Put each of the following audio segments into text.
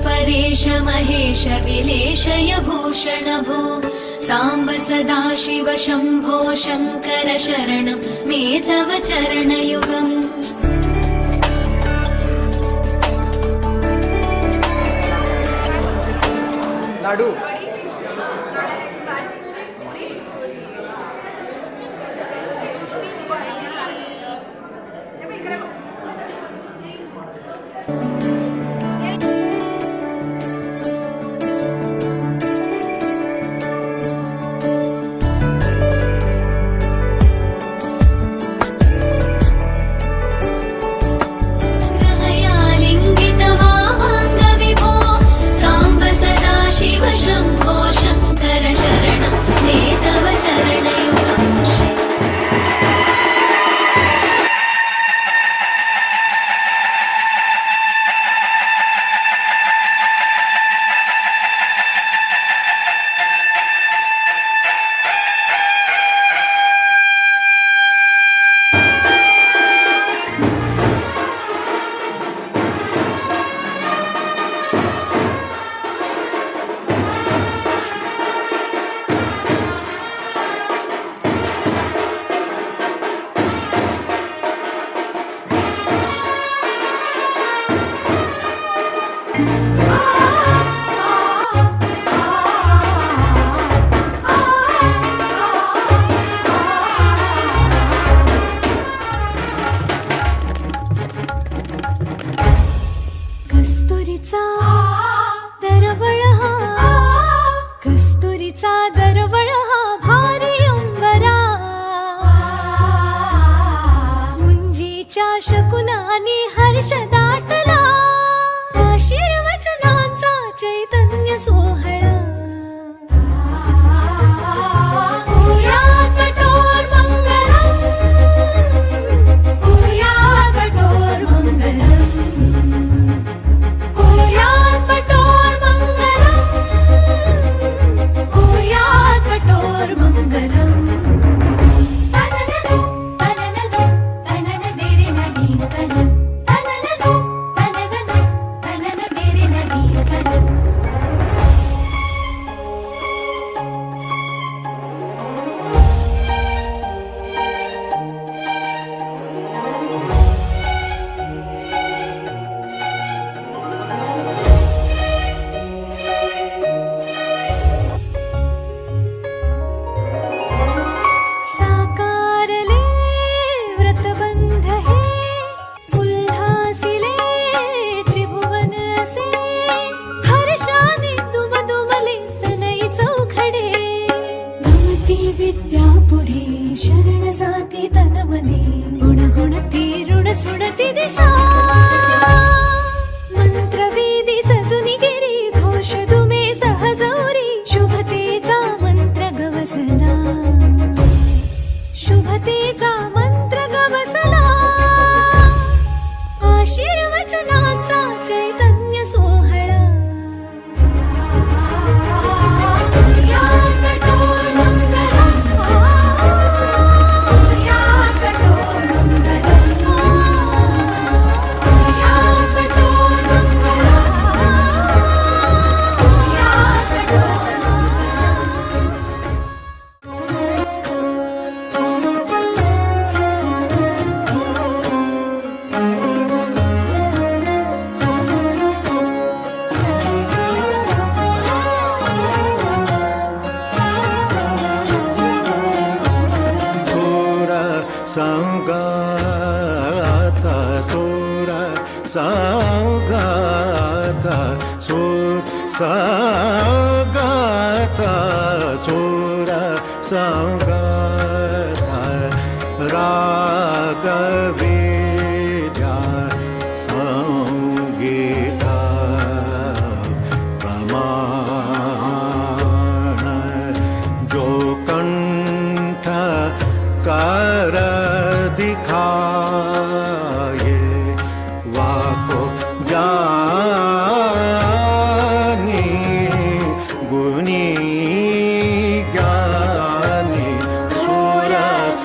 परेश महेश विलेशय भूषण भो सांब सदाशिव शंभो शंकर शरणं मे तव चरणयुगम्। लाडू कस्तुरीचा दरवळ हा भारी अंबरा मुंजीच्या शकुनानी हर्ष दाटला आशीर्वचनांचा चैतन्य सोहळा सुडती दिशा मंत्रवेदी सजुनी गिरी घोष दुमे सहजौरी शुभतेचा मंत्र गवसला शुभतेचा मंत्र गवसला आशीर्वचनाचा चैतन्य सोहळा सागाता सूर सागाता सूर सागाता रागविद्या संगीता प्रमाण जो कंठ कर दिखाए वाको ज्ञानी गुणी ज्ञानी सुर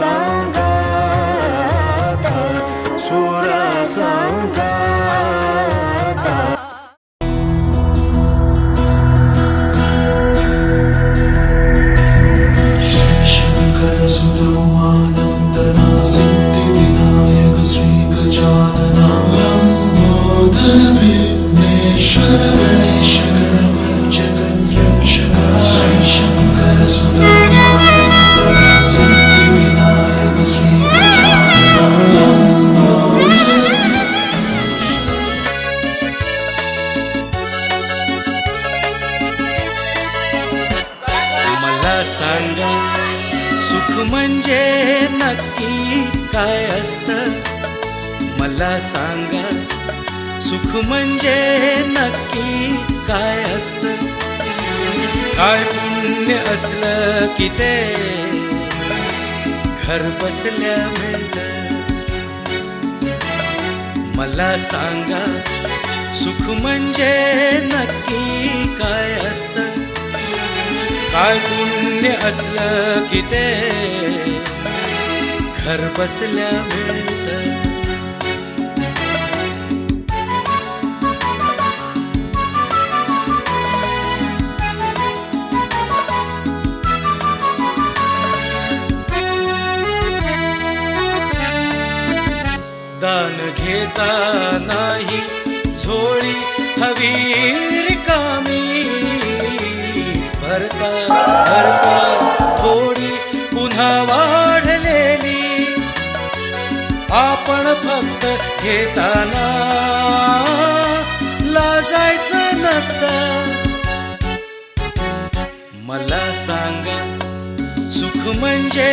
संगाता सुर संगाता शंकर सुत उमानंदना सिद्धि विनायक श्री गजानना लंबोदर विघ्नेश्वर गणेश गणपति जगन्रक्षक श्री शंकर सुत उमानंदना सिद्धि विनायक श्री गजानना लंबोदर मला सांगा सुख म्हणजे नक्की काय असतं मला सांगा सुख म्हणजे नक्की काय असतं काय पुण्य असलं की ते घर बसल्या मिळतं मला सांगा सुख म्हणजे नक्की काय असतं काय पुण्य असलं की ते घर बसल्या मिळतं दान घेता नाही झोळी हवी रिकामी भरता भरता थोडी पुन्हा वाढलेली आपण फक्त घेताना लाजायचं नसतं मला सांगा सुख म्हणजे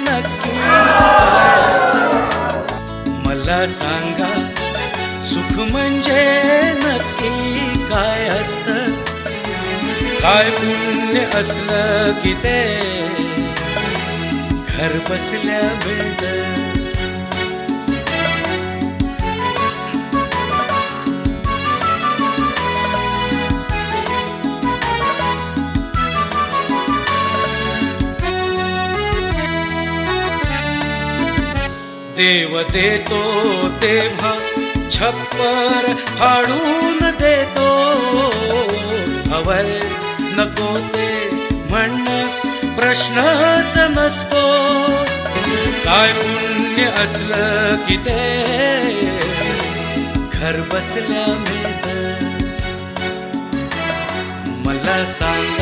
नक्की काय असतं मला सांगा सुख म्हणजे नक्की काय असतं काय पुण्य असलं की ते घर बसल्या मिळतं देव देतो तेव्हा छप्पर फाडून देतो हवय नको ते म्हणणं प्रश्नच नसतो काय पुण्य असलं की ते घर बसल्या मिळतं मला सांगा